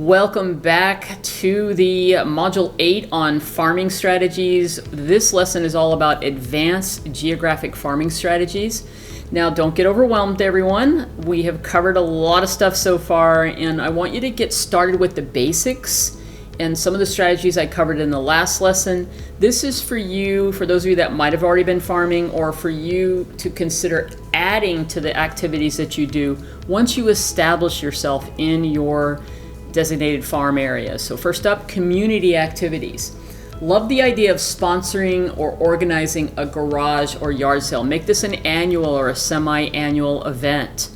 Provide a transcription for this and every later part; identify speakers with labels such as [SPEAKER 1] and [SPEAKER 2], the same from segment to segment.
[SPEAKER 1] Welcome back to the Module 8 on farming strategies. This lesson is all about advanced geographic farming strategies. Now, don't get overwhelmed, everyone. We have covered a lot of stuff so far, and I want you to get started with the basics and some of the strategies I covered in the last lesson. This is for you, for those of you that might have already been farming, or for you to consider adding to the activities that you do once you establish yourself in your designated farm area. So first up, community activities. Love the idea of sponsoring or organizing a garage or yard sale. Make this an annual or a semi-annual event.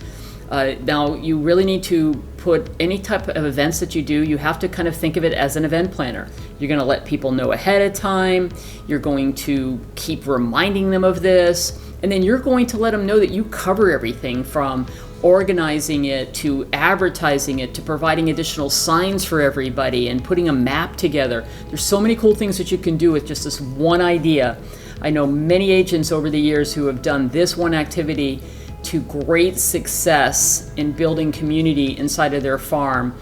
[SPEAKER 1] Now, you really need to put any type of events that you do, you have to kind of think of it as an event planner. You're going to let people know ahead of time. You're going to keep reminding them of this. And then you're going to let them know that you cover everything from organizing it to advertising it to providing additional signs for everybody and putting a map together. There's so many cool things that you can do with just this one idea. I know many agents over the years who have done this one activity to great success in building community inside of their farm,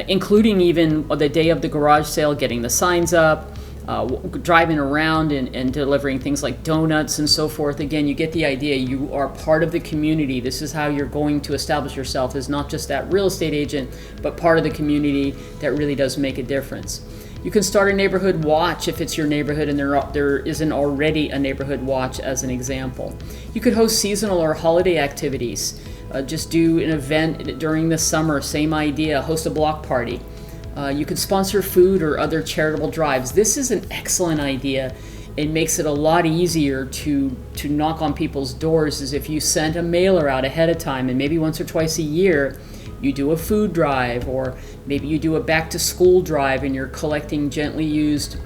[SPEAKER 1] including even the day of the garage sale, getting the signs up, driving around and delivering things like donuts and so forth. Again, you get the idea. You are part of the community. This is how you're going to establish yourself as not just that real estate agent, but part of the community that really does make a difference. You can start a neighborhood watch if it's your neighborhood and there isn't already a neighborhood watch, as an example. You could host seasonal or holiday activities. Just do an event during the summer, same idea, host a block party. You could sponsor food or other charitable drives. This is an excellent idea. It makes it a lot easier to knock on people's doors as if you sent a mailer out ahead of time, and maybe once or twice a year you do a food drive, or maybe you do a back to school drive and you're collecting gently used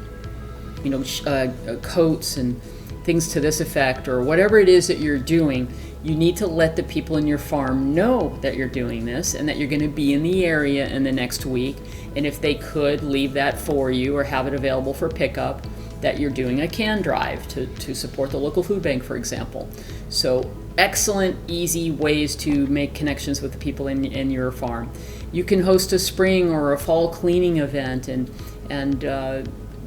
[SPEAKER 1] coats and things to this effect, or whatever it is that you're doing. You need to let the people in your farm know that you're doing this and that you're going to be in the area in the next week. And if they could leave that for you or have it available for pickup, that you're doing a can drive to support the local food bank, for example. So excellent, easy ways to make connections with the people in your farm. You can host a spring or a fall cleaning event and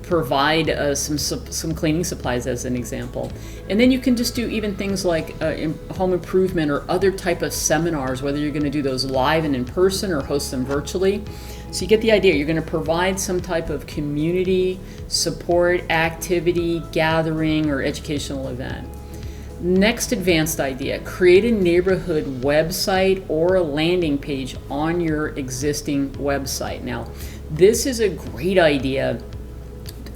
[SPEAKER 1] provide some cleaning supplies, as an example. And then you can just do even things like home improvement or other type of seminars, whether you're going to do those live and in person or host them virtually. So you get the idea. You're going to provide some type of community support activity, gathering, or educational event. Next advanced idea, create a neighborhood website or a landing page on your existing website. Now, this is a great idea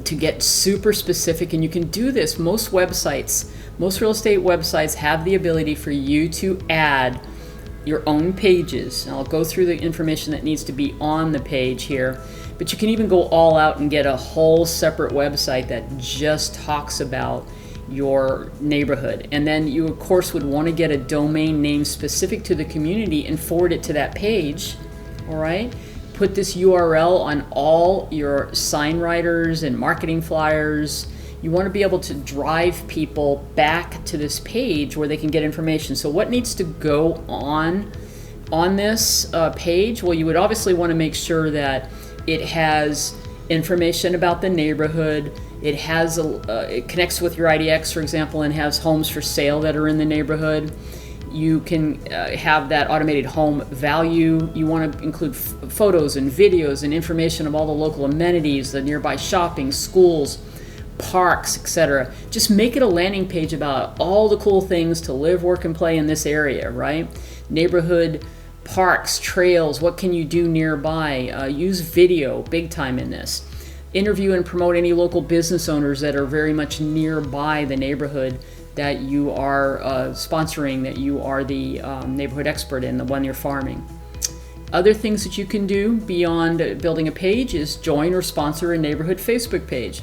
[SPEAKER 1] to get super specific, and you can do this. Most real estate websites have the ability for you to add your own pages. And I'll go through the information that needs to be on the page here, but you can even go all out and get a whole separate website that just talks about your neighborhood. And then you, of course, would want to get a domain name specific to the community and forward it to that page. All right? Put this URL on all your sign writers and marketing flyers. You want to be able to drive people back to this page where they can get information. So what needs to go on this page? Well, you would obviously want to make sure that it has information about the neighborhood. It has it connects with your IDX, for example, and has homes for sale that are in the neighborhood. You can have that automated home value. You want to include photos and videos and information of all the local amenities, the nearby shopping, schools, parks, etc. Just make it a landing page about all the cool things to live, work, and play in this area, right? Neighborhood parks, trails, what can you do nearby? Use video big time in this. Interview and promote any local business owners that are very much nearby the neighborhood that you are sponsoring, that you are the neighborhood expert in, the one you're farming. Other things that you can do beyond building a page is join or sponsor a neighborhood Facebook page.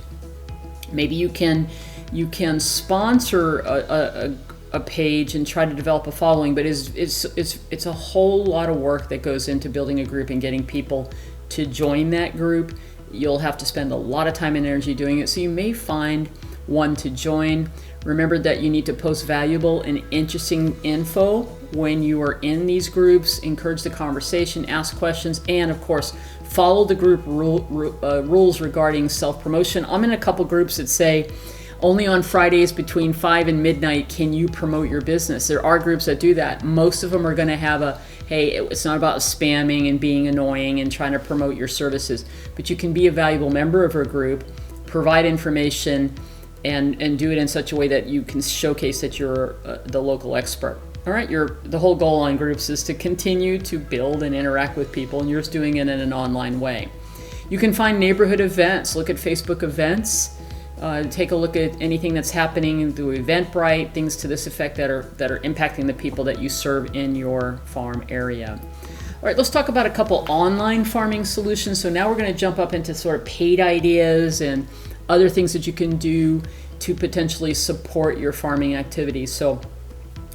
[SPEAKER 1] Maybe you can sponsor a page and try to develop a following, but it's a whole lot of work that goes into building a group and getting people to join that group. You'll have to spend a lot of time and energy doing it, so you may find one to join. Remember that you need to post valuable and interesting info when you are in these groups. Encourage the conversation, ask questions, and of course, follow the group rules regarding self-promotion. I'm in a couple groups that say only on Fridays between 5 and midnight can you promote your business. There are groups that do that. Most of them are going to have a, hey, it's not about spamming and being annoying and trying to promote your services, but you can be a valuable member of a group, provide information, and do it in such a way that you can showcase that you're the local expert. All right, the whole goal on groups is to continue to build and interact with people, and you're just doing it in an online way. You can find neighborhood events. Look at Facebook events. Take a look at anything that's happening through Eventbrite, things to this effect that are impacting the people that you serve in your farm area. All right, let's talk about a couple online farming solutions. So now we're going to jump up into sort of paid ideas and other things that you can do to potentially support your farming activities. So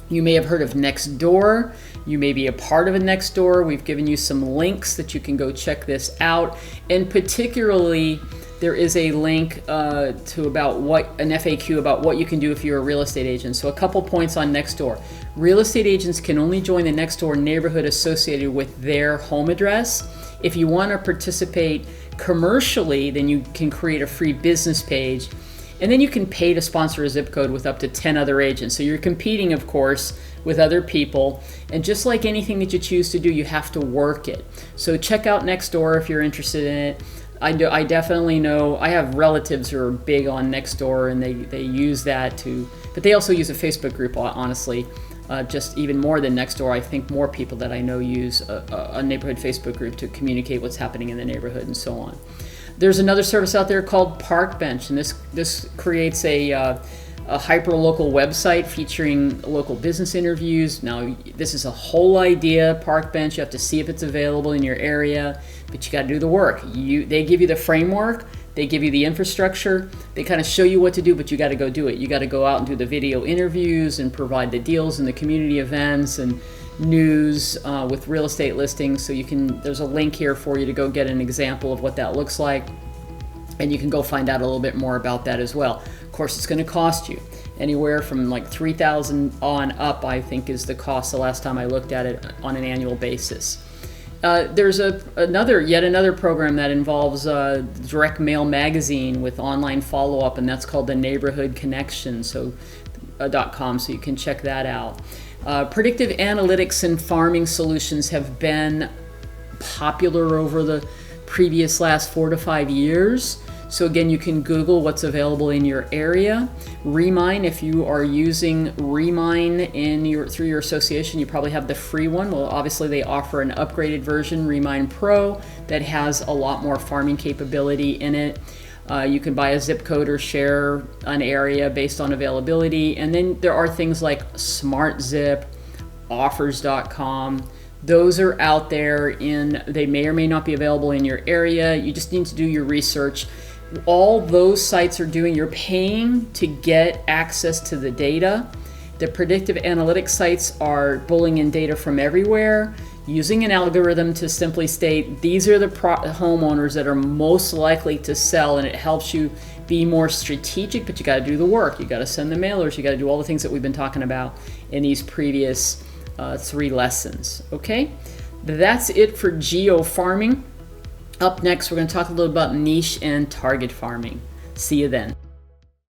[SPEAKER 1] you may have heard of Nextdoor. You may be a part of a Nextdoor. We've given you some links that you can go check this out. And particularly, there is a link to about an FAQ about what you can do if you're a real estate agent. So a couple points on Nextdoor. Real estate agents can only join the Nextdoor neighborhood associated with their home address. If you want to participate commercially, then you can create a free business page. And then you can pay to sponsor a zip code with up to 10 other agents. So you're competing, of course, with other people. And just like anything that you choose to do, you have to work it. So check out Nextdoor if you're interested in it. I definitely know, I have relatives who are big on Nextdoor, and they use that but they also use a Facebook group, honestly. Just even more than Nextdoor, I think more people that I know use a neighborhood Facebook group to communicate what's happening in the neighborhood and so on. There's another service out there called Parkbench, and this creates a hyper-local website featuring local business interviews. Now, this is a whole idea, Parkbench. You have to see if it's available in your area, but you got to do the work. They give you the framework, they give you the infrastructure, they kind of show you what to do, but you got to go do it. You got to go out and do the video interviews and provide the deals and the community events and news with real estate listings. So there's a link here for you to go get an example of what that looks like, and you can go find out a little bit more about that as well. Of course, it's going to cost you anywhere from like $3,000 on up, I think, is the cost the last time I looked at it on an annual basis. There's yet another program that involves direct mail magazine with online follow-up, and that's called the Neighborhood Connection, .com, so you can check that out. Predictive analytics and farming solutions have been popular over the previous last 4 to 5 years. So again, you can Google what's available in your area. Remine, if you are using Remine through your association, you probably have the free one. Well, obviously they offer an upgraded version, Remine Pro, that has a lot more farming capability in it. You can buy a zip code or share an area based on availability. And then there are things like SmartZip, Offers.com. Those are out there they may or may not be available in your area. You just need to do your research. All those sites are doing, you're paying to get access to the data. The predictive analytics sites are pulling in data from everywhere, using an algorithm to simply state these are the homeowners that are most likely to sell, and it helps you be more strategic, but you got to do the work. You got to send the mailers, you got to do all the things that we've been talking about in these previous 3 lessons. Okay, that's it for geo farming. Up next, we're going to talk a little about niche and target farming. See you then.